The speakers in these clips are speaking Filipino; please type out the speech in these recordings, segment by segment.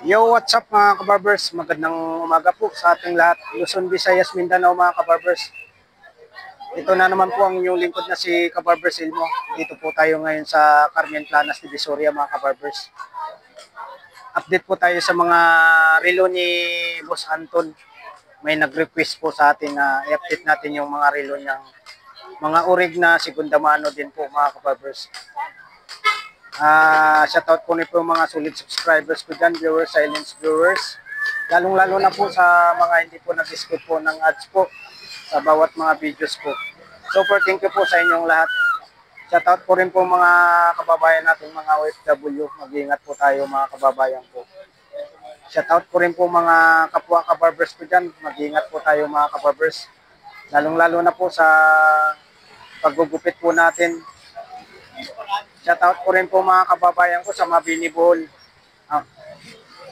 Yo, what's up mga kabarbers? Magandang umaga po sa ating lahat. Luzon, Visayas, Mindanao mga kabarbers. Ito na naman po ang inyong lingkod na si Kabarbers Ilmo. Dito po tayo ngayon sa Carmen Planas, Divisoria mga kabarbers. Update po tayo sa mga relo ni Boss Anton. May nag-request po sa atin na i-update natin yung mga relo niyang mga urig na segunda mano din po mga kabarbers. Shoutout po nito mga solid subscribers ko dyan, viewers, silence viewers. Lalong-lalo na po sa mga hindi po nag-skip po ng ads po sa bawat mga videos po. Super thank you po sa inyong lahat. Shoutout po rin po mga kababayan natin, mga OFW. Mag-iingat po tayo mga kababayan po. Shoutout po rin po mga kapwa kabarbers ko dyan. Mag-iingat po tayo mga kabarbers. Lalong-lalo na po sa paggugupit po natin. Shoutout po rin po mga kababayan ko sa Mabini Bohol.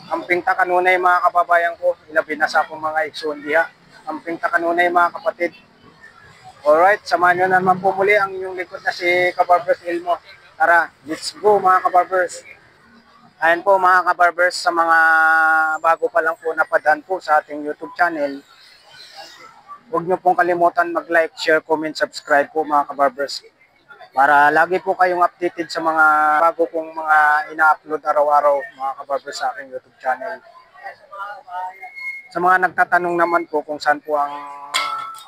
Amping ta kanunay mga kababayan ko, ilabi na sa akong mga igsoon diha. Amping ta kanunay mga kapatid. Alright, samahan nyo naman po muli ang inyong likod na si Kabarbers Ilmo. Tara, let's go mga kabarbers. Ayan po mga kabarbers, sa mga bago pa lang po napadaan po sa ating YouTube channel. Huwag nyo pong kalimutan mag-like, share, comment, subscribe po mga kabarbers. Para lagi po kayong updated sa mga bago kong mga ina-upload araw-araw mga kabarbers sa aking YouTube channel. Sa mga nagtatanong naman po kung saan po ang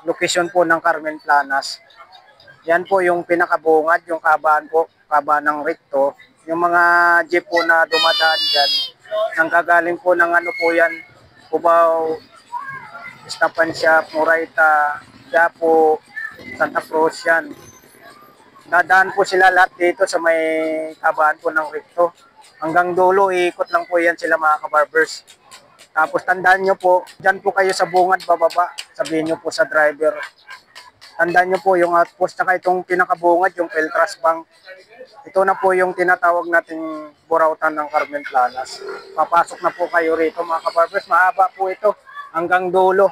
location po ng Carmen Planas, yan po yung pinakabungad, yung kabaan po, kabaan ng Recto. Yung mga jeep po na dumadaan dyan, nanggagaling po ng ano po yan, Cubao, Estapancia, Moraita, Quiapo, Santa Cruz yan. Dadaan po sila lahat dito sa may kabaan po ng Recto. Hanggang dulo, ikot lang po yan sila mga kabarbers. Tapos tandaan nyo po, dyan po kayo sa bungad bababa. Sabihin nyo po sa driver. Tandaan nyo po yung outpost, saka itong pinakabungad, yung Peltras Bank. Ito na po yung tinatawag nating burautan ng Carmen Planas. Papasok na po kayo rito mga kabarbers. Mahaba po ito hanggang dulo.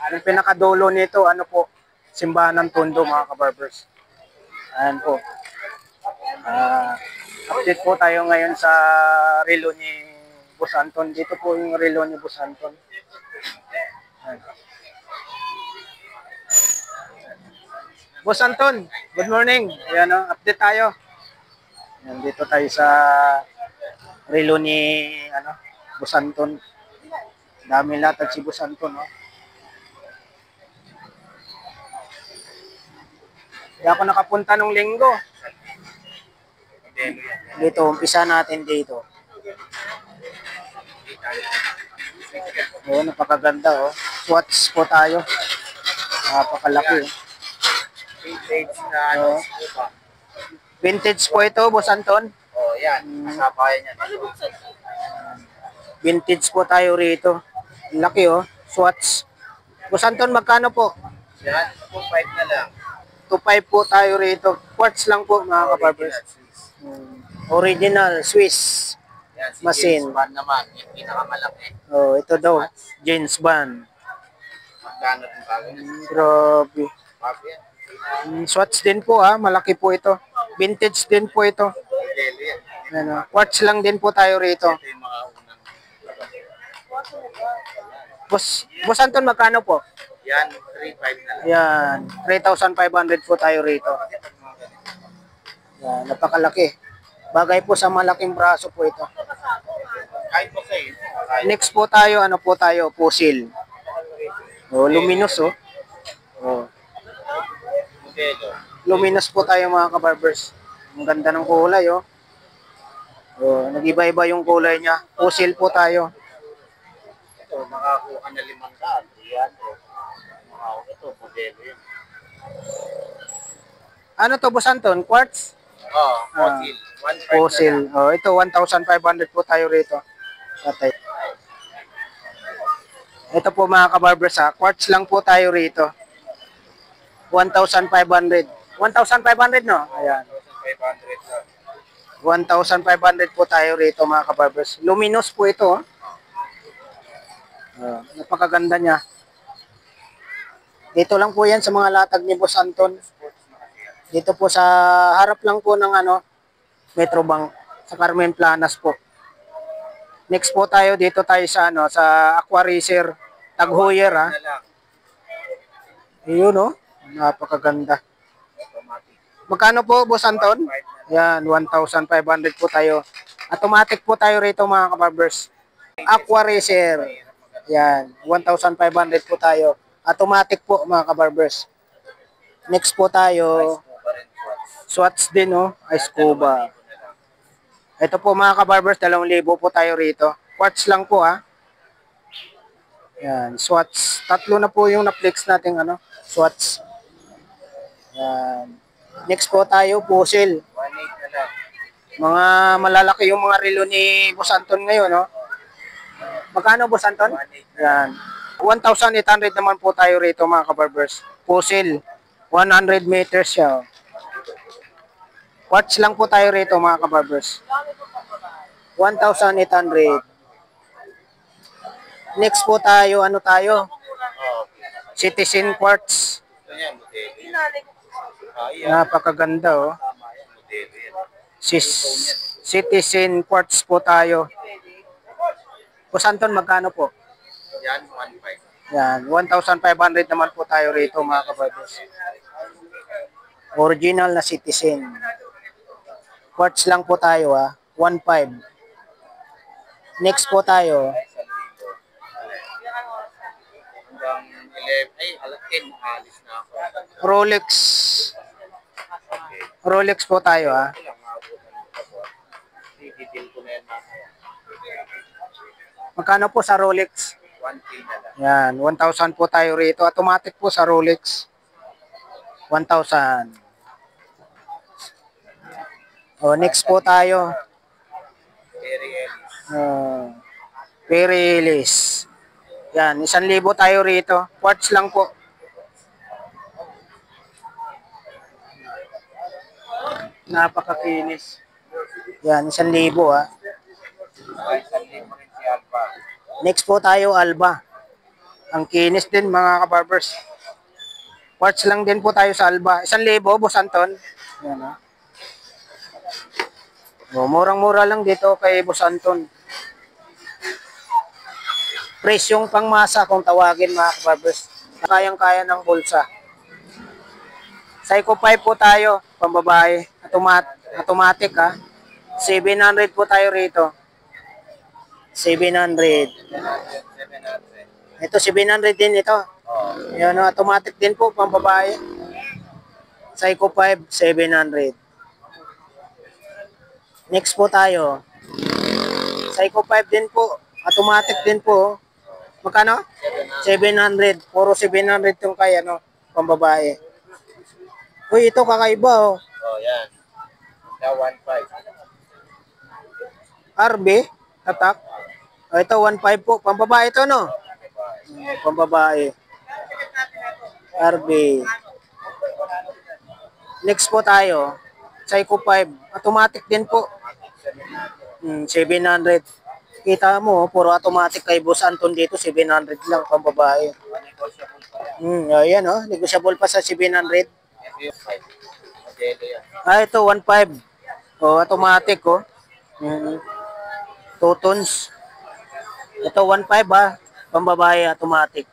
Yung pinakadulo nito, ano po, simbahan ng Tondo mga kabarbers. Ayan po. Update po tayo ngayon sa relo ni Boss Anton. Dito po yung relo ni Boss Anton. Ayan. Boss Anton, good morning. Ayan, update tayo. Ayan, dito tayo sa relo ni Boss Anton. Dami latag si Boss Anton. Kaya ako nakapunta nung linggo. Dito, umpisa natin dito. Napakaganda. Swatch po tayo. Napakalaki. Vintage na Vintage po ito, Boss Anton. yan. Kasabayan yan. Vintage po tayo rito. Laki Swatch. Boss Anton, magkano po? Yan, 2.5 na lang. 2.5 po tayo rito. Quartz lang po mga kabarbers. Original Swiss Yan, si machine. James Bond naman. Yung pinakamalaki. Ito daw. James Bond. Magkano din bagay? Grabe. Bago yan. Swatch din po malaki po ito. Vintage din po ito. Modelo yan. Quartz lang din po tayo rito. Ito yung mga unang Boss Anton, magkano po? yan, 3.5 na lang. Yan, 3,500 po tayo rito. Yan, napakalaki. Bagay po sa malaking braso po ito. Kahit po sa'yo. Next po tayo, ano po tayo? Pusil. Luminous Modelo. Luminous po tayo mga kabarbers. Ang ganda ng kulay nag-iba-iba yung kulay niya. Pusil po tayo. Ito, makakuha na 500. Yan. Ito, modelo yun. Ano to, Boss Anton? Quartz? Fossil. 1.5 Fossil. Ito, 1,500 po tayo rito. Patay. Ito po mga kabarbers quartz lang po tayo rito. 1,500. 1,500 no? Ayan. 1,500 lang. 1,500 po tayo rito mga kabarbers. Luminous po ito. Napakaganda niya. Dito lang po yan sa mga latag ni Boss Anton. Dito po sa harap lang po ng Metrobank sa Carmen Planas po. Next po tayo, dito tayo sa ano, sa Aquaracer Taghoyer ha. Na lang. Yun oh, napakaganda. Automatic. Magkano po, Boss Anton? 1.5 na lang. Yan, 1,500 po tayo. Automatic po tayo rito mga kabarbers. Aquaracer. Yan, 1,500 po tayo. Automatic po mga kabarbers. Next po tayo, Scuba rin watch. Swatch din oh, ay scuba. 2,000 na lang. Ito po mga kabarbers, 2,000 po tayo rito. Quartz lang po ha. Yan, Swatch. Tatlo na po yung na-flex natin ano, Swatch. Yan. Next po tayo, Fossil. 1.8 na lang. Mga malalaki yung mga relo ni Boss Anton ngayon, no? Magkano, Boss Anton? 1.8 na Yan. lang. 1,800 naman po tayo rito, mga kabarbers. Fossil. 100 meters siya. Oh. Quartz lang po tayo rito, mga kabarbers. 1,800. Next po tayo, ano tayo? Citizen Quartz. Ito yan, modelo. Yan. Napakaganda, oh. Tama yan, modelo yan. Citizen Quartz po tayo. Boss Anton, magkano po? Yan, 1.5. Yan, 1,500 naman po tayo rito mga kabarbers. Original na Citizen. Quartz lang po tayo ha, 1,500. Next po tayo, Hanggang 11, ay, alas 10, alis na ako. Rolex. Okay. Rolex po tayo ha. Ito lang, maabutan mo pa po. Didil ko na yan mamaya. Magkano po sa Rolex? 1K na lang. Yan, 1,000 po tayo rito. Automatic po sa Rolex. 1,000. O, next po tayo. Terry Ellis. Perilis. Yan, 1,000 tayo rito. Quartz lang po. Napakakinis. Yan, 1,000 ha. Ay, salim mo rin si Alpha. Next po tayo, Alba. Ang kinis din mga kabarbers. Quartz lang din po tayo sa Alba. 1,000, Boss Anton. Yan ha. O, murang-mura lang dito kay Boss Anton. Presyong pangmasa kung tawagin mga kabarbers. Kayang-kaya ng bulsa. Psycho 5 po tayo, pambabae. Automatic ha. 700 po tayo rito. 700. 700. Ito 700 din ito. Oh, Yan, automatic din po pambabae. Psycho 5, 700. Next po tayo. Psycho 5 din po. Automatic din po. Magkano? 700. Puro 700 yung kaya, no? Pambabae. Uy, ito kakaiba, oh. oh, yan. Ito, 1.5. RB, attack. Oh, ito, 1.5 po. Pambabae ito, no? Pambabae. RB. Next po tayo. Psycho 5. Automatic din po. 700. Kita mo, puro automatic kay Boss Anton dito, 700 lang pambabae. Ayan oh, negotiable pa sa 700. Modelo yan. Ah, ito 1.5. Oh, automatic oh. 2 tons. Ito 1.5 ah, pambabae automatic.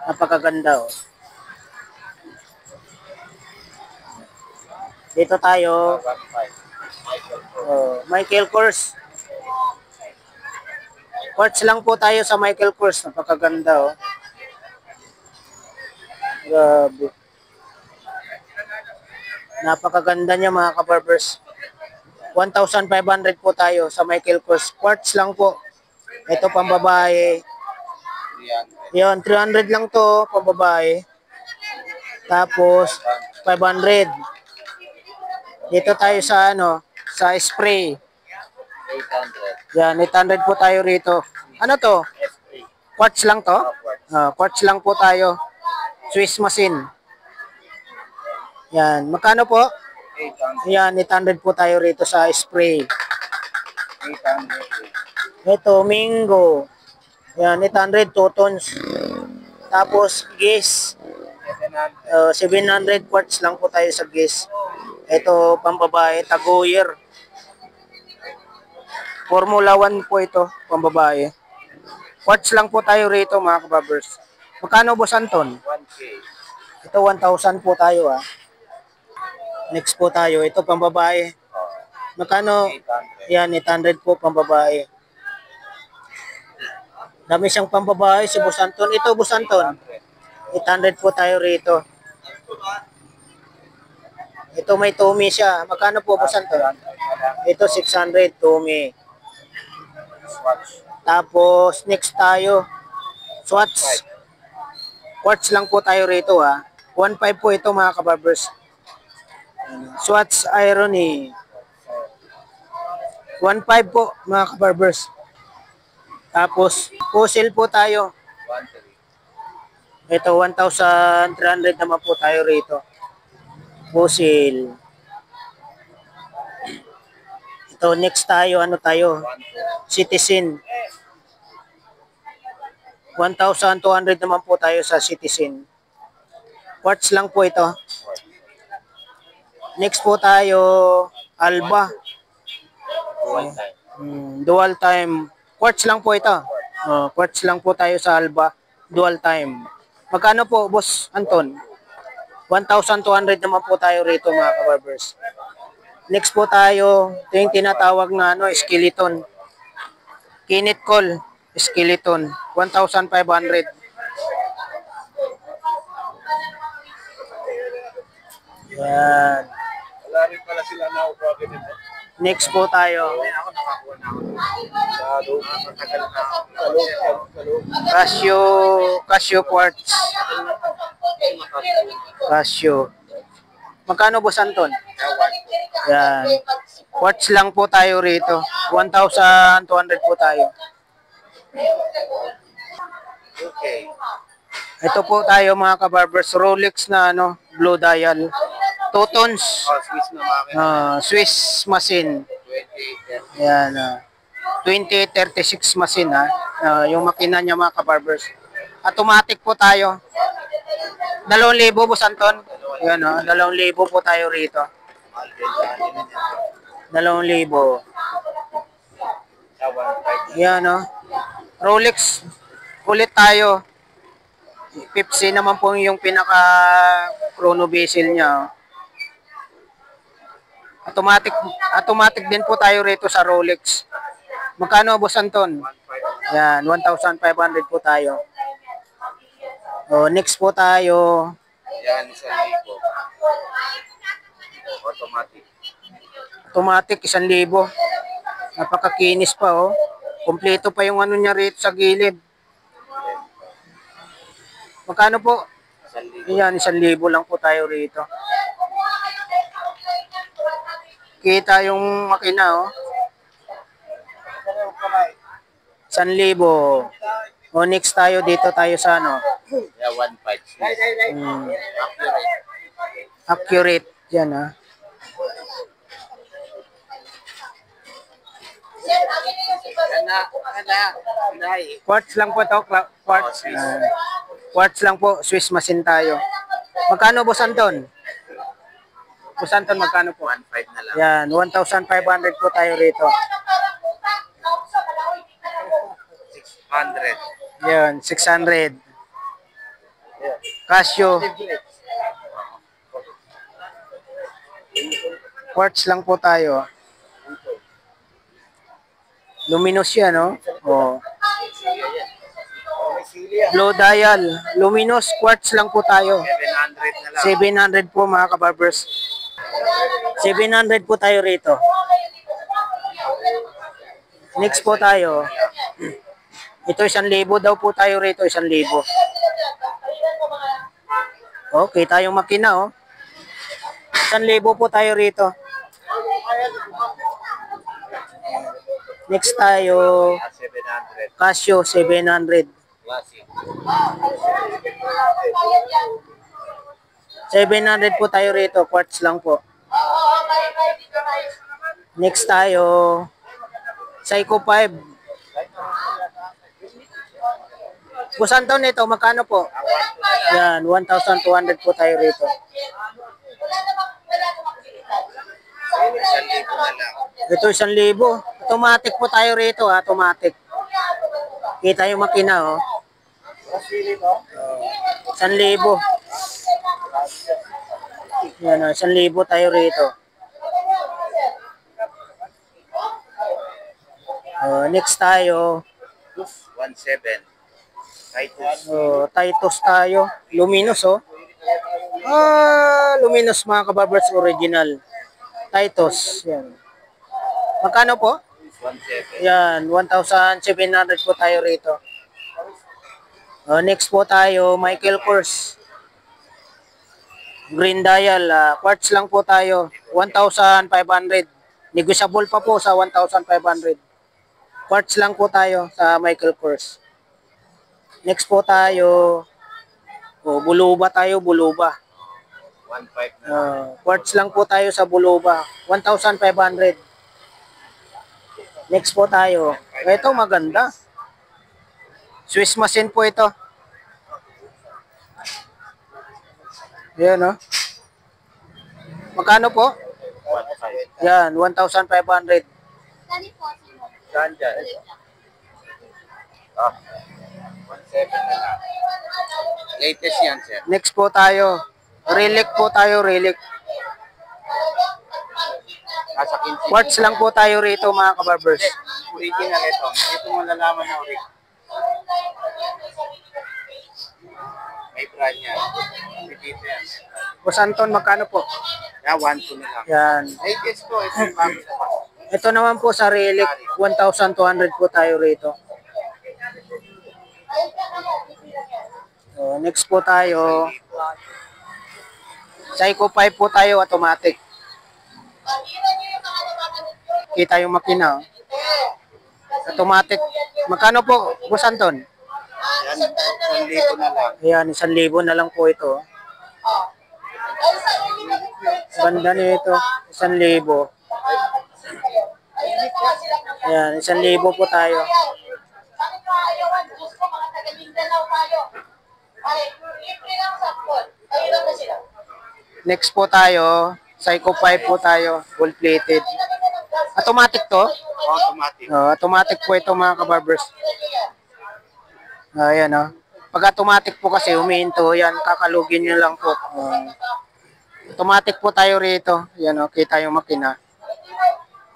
Napakaganda oh. Dito tayo, 1.5. oh, Michael Kors. Quartz lang po tayo sa Michael Kors. Napakaganda, oh. Grabe. Napakaganda niya, mga kabarbers. 1,500 po tayo sa Michael Kors. Quartz lang po. Ito, pambabae. 300. Yun, 300 lang to, pambabae. Tapos, 500. Dito tayo sa, ano, sa spray. 800. Yan, 800 po tayo rito. Ano to? S3. Quartz lang to? Quartz lang po tayo. Swiss machine. Yan, magkano po? 800. Yan, 800 po tayo rito sa spray. 800. Ito, Mingo. Yan, 800, 2 tons. Tapos, gas. 700 quartz lang po tayo sa gas. Ito, pambabae, Taghoyer. Formula 1 po ito, pambabae. Quartz lang po tayo rito mga kabarbers. Magkano Boss Anton? 1K. Ito 1,000 po tayo ah. Next po tayo, ito pambabae. Magkano? 800. Yan, 800 po pambabae. Dami siyang pambabae si Boss Anton. Ito Boss Anton, 800 po tayo rito. Ito may Tommy siya. Magkano po Boss Anton? Ito 600 Tommy. Swatch. Tapos next tayo, Swatch. Quartz lang po tayo rito ha. 1.5 po ito mga kabarbers. Swatch Irony. 1.5 po mga kabarbers. Tapos fossil po tayo. 1.3. Ito 1,300 naman po tayo rito. Fossil. Ito next tayo, ano tayo? Citizen. 1,200 naman po tayo sa Citizen. Quartz lang po ito. Next po tayo, Alba. One time. Dual time. Quartz lang po ito. Quartz lang po tayo sa Alba. Dual time. Magkano po, Boss Anton? 1,200 naman po tayo rito mga kabarbers. Next po tayo, ito yung tinatawag na skeleton. Kinit call. Skeleton, 1,500. Yan. Wala rin pala sila nakukuha ganito. Next po tayo. Ako nakakuha na ako. Matagal na ako. Casio quartz. Casio. Magkano Boss Anton? Yan. Quartz lang po tayo rito. 1,200 po tayo. Okay. Ito po tayo mga kabarbers, Rolex na blue dial. 2 tons. Swiss na makina. Swiss machine. 28. Yan. 2036 machine ha. Yung makina niya mga kabarbers. Automatic po tayo. 2,000 Boss Anton. Yan 2,000 po tayo rito. 2,000. Yan Rolex, ulit tayo. Pepsi naman po yung pinaka chrono bezel niya. Automatic din po tayo rito sa Rolex. Magkano Boss Anton? Yan, 1,500 po tayo. Next po tayo. Yan, 1,000. Automatic. Automatic, 1,000. Napakakinis pa Kompleto pa yung niya rito sa gilid. Magkano po? 1,000. Yan, 1,000 lang po tayo rito. Kita yung makina 1,000. Next tayo, dito tayo sa Yeah, 1.5. Accurate. Yan Quartz lang po to, quartz. Quartz lang po, Swiss machine tayo. Magkano Boss Anton? Boss Anton, magkano po? 1.5 na lang. Yan, 1,500 po tayo rito. 600. Yan, 600. Casio. Quartz lang po tayo. Luminous yan, Blue dial. Luminous quartz lang po tayo. 700 na lang. 700 po mga kabarbers. 700 po tayo rito. Next po tayo. Ito 1,000 daw po tayo rito, 1,000. Okay, tayong makina 1,000 po tayo rito. Next tayo, 700. Casio 700. Classic. 700 po tayo rito, quartz lang po. Next tayo, Seiko 5. Boss Anton, ito, magkano po? Yan, 1,200 po tayo rito. 1,000 na lang. Ito 1,000. Automatic po tayo rito, automatic. Kita yung makina, oh. Masili to. 1,000. Yan, oh, 1,000 tayo rito. Next tayo. 1.7. Titus. Titus tayo. Luminous, oh. Luminous mga kabarbers, original. Titus. Yan. Magkano po? 1.7. Yan, 1,700 po tayo rito. Next po tayo, Michael Kors. Green dial, quartz lang po tayo. 1,500. Negotiable pa po sa 1,500. Quartz lang po tayo sa Michael Kors. Next po tayo, Buluba tayo, Buluba. 1.5 na. Quartz lang po tayo sa Buluba. 1,500. Next po tayo. Ito maganda. Swiss machine po ito. Yan, oh. Magkano po? 1.5. Yan, 1,500. Saan dyan? 1.7 na lang. Latest yan, sir. Next po tayo. Relic po tayo, relic. Nasa 15. Quartz lang po tayo rito mga kabarbers. Original ito. Ito malalaman na original. May brand yan. May dito yan. Boss Anton, magkano po? Yeah, 1.2 na lang. Yan. Latest to. Ito yung bago na pa. Ito naman po sa relic, 1,200 po tayo rito. Next po tayo. Psycho 5 po tayo, automatic. Kita yung makina, oh. Automatic. Magkano po, Boss Anton? Yan, 1,000 na lang. Ayan, 1,000 na lang po ito. Ganda nito, 1,000. Ayan, 1,000 po tayo. Next po tayo, Psycho 5 po tayo, full plated. Automatic to? Automatic. Automatic po ito mga kabarbers. Ayan, oh. Pag automatic po kasi humihinto, yan, kakalugin nyo lang po. Automatic po tayo rito. Yan, oh, kita yung makina.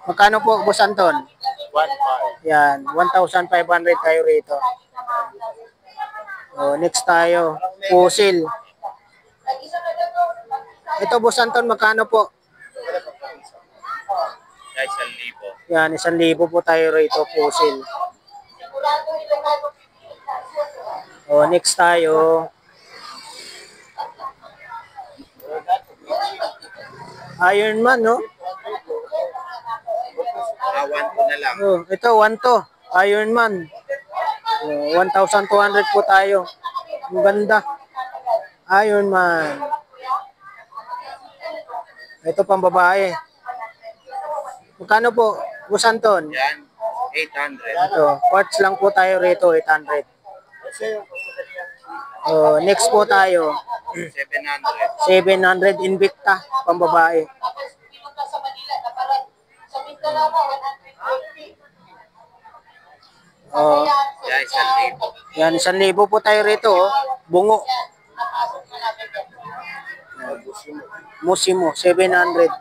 Magkano po, Boss Anton? 1.5. Yan, 1,500 tayo rito. Next tayo, Fossil. Ito, Boss Anton, magkano po? Guys, 1,000. Yan, 1,000 po tayo rito, Fossil. Next tayo. Iron Man, no? 1.2 na lang. Ito, 1 to. Iron Man. 1,200 po tayo. Ang ganda. Iron Man. Ito pang babae. Magkano po, Boss Anton? Yan, 800. Ito, quartz lang po tayo rito, 800. Next po tayo, 700. 700 Invicta, pang babae. Guys, 1,000. Yan, 1,000 po tayo rito, oh. Bungo. Musimo, 700.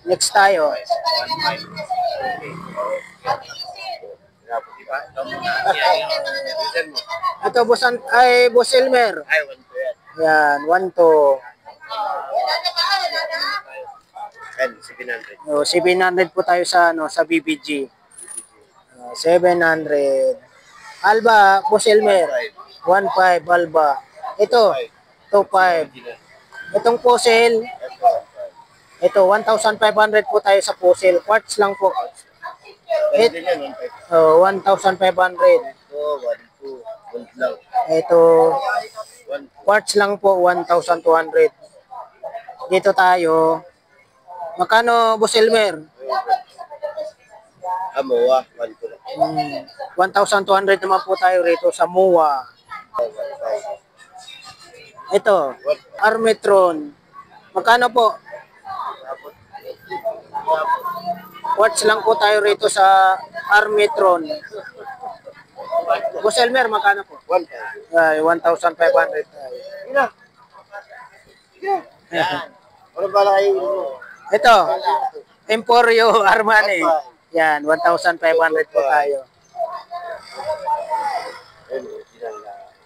Next tayo. 1.5. Diba? Yan, mo. Ito, Boss Elmer. Ay, 1.2 yan. Yan, 1 to. Yan, 700. 700 po tayo sa sa BBG. 700. Alba, Boss Elmer. 1.5 Alba. Ito, 2.5. Itong Fossil, ito 1,500 po tayo sa Fossil. Quartz lang po. Pwede yan, 1.5. 1,500. Ito, 1.2. 1 lang. Ito, 1. quartz lang po, 1,200. Dito tayo. Magkano, Boss Elmer? Amoa, 1.2 lang. 1,200 naman po tayo rito sa MUA. 1.5. Ito, Armetron. Magkano po? Quartz lang po tayo rito sa Armitron. Boss Elmer, magkano po? 1,500. Ay, 1,500 tayo. Ina. Yan. Ano ba lang kayo? Ito, Emporio Armani. Yan, 1,500 po tayo.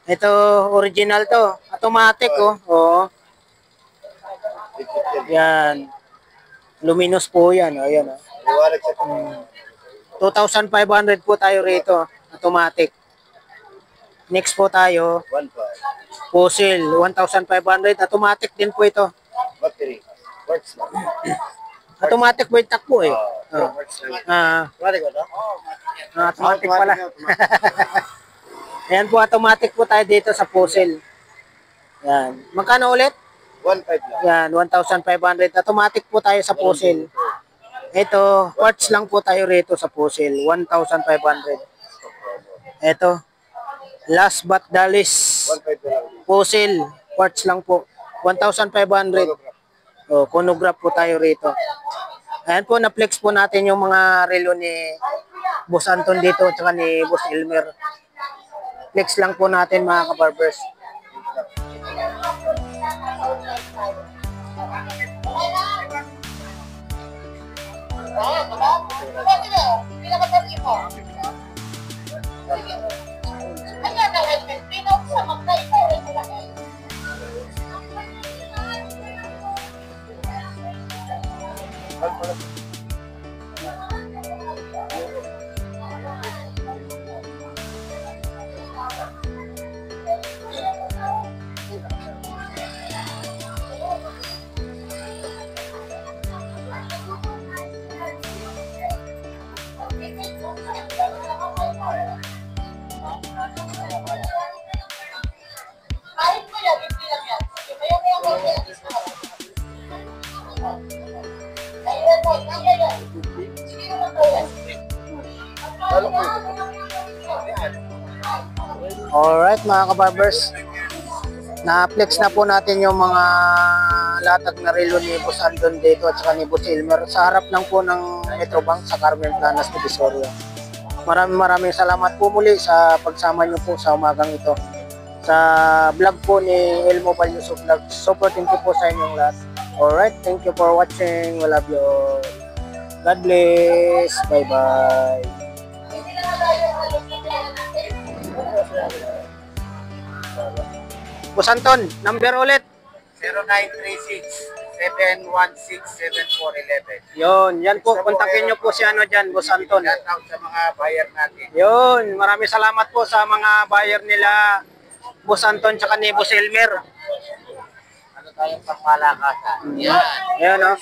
Ito, original to. Automatic, oh. Oo. Yan. Luminous po yan. Ayan, oh. Liwanag sa 2,500 po tayo rito. Automatic. Next po tayo, 1,500. fossil, 1,500. Automatic din po ito. Battery. Works lang. Automatic po yung takbo eh. Oh. Works lang. Ah, Wala ko, no? automatic pala. Ayan po, automatic po tayo dito sa fossil. Yan. Magkano ulit? 1,500 lang. Yan, 1,500. Automatic po tayo sa fossil. Ito, quartz lang po tayo rito sa fossil. 1,500. Ito, last but the least, 1,500 lang. fossil. Quartz lang po. 1,500. O, chronograph po tayo rito. Ayan po, na-flex po natin yung mga relo ni Boss Anton dito at saka ni Boss Elmer. Flex lang po natin mga kabarbers. Alright mga kabarbers, na-flex na po natin yung mga latag na relo ni Boss Anton dito at saka ni Boss Elmer sa harap lang po ng Metrobank sa Carmen Planas, Divisoria. Maraming salamat po muli sa pagsama nyo po sa umagang ito sa vlog po ni Elmo Balyuso Vlog. Supporting ko po sa inyong lahat. Alright, thank you for watching. We love you all. God bless. Bye-bye. Boss Anton, number ulit. 0936-716-7411. Yun, yan po. Kontakin nyo po si ano dyan, Boss Anton. Shout out sa mga buyer natin. Yun, maraming salamat po sa mga buyer nila, Boss Anton tsaka ni Boss Elmer. Ano tayong pangmalakasan? Yan. Ayan, oh.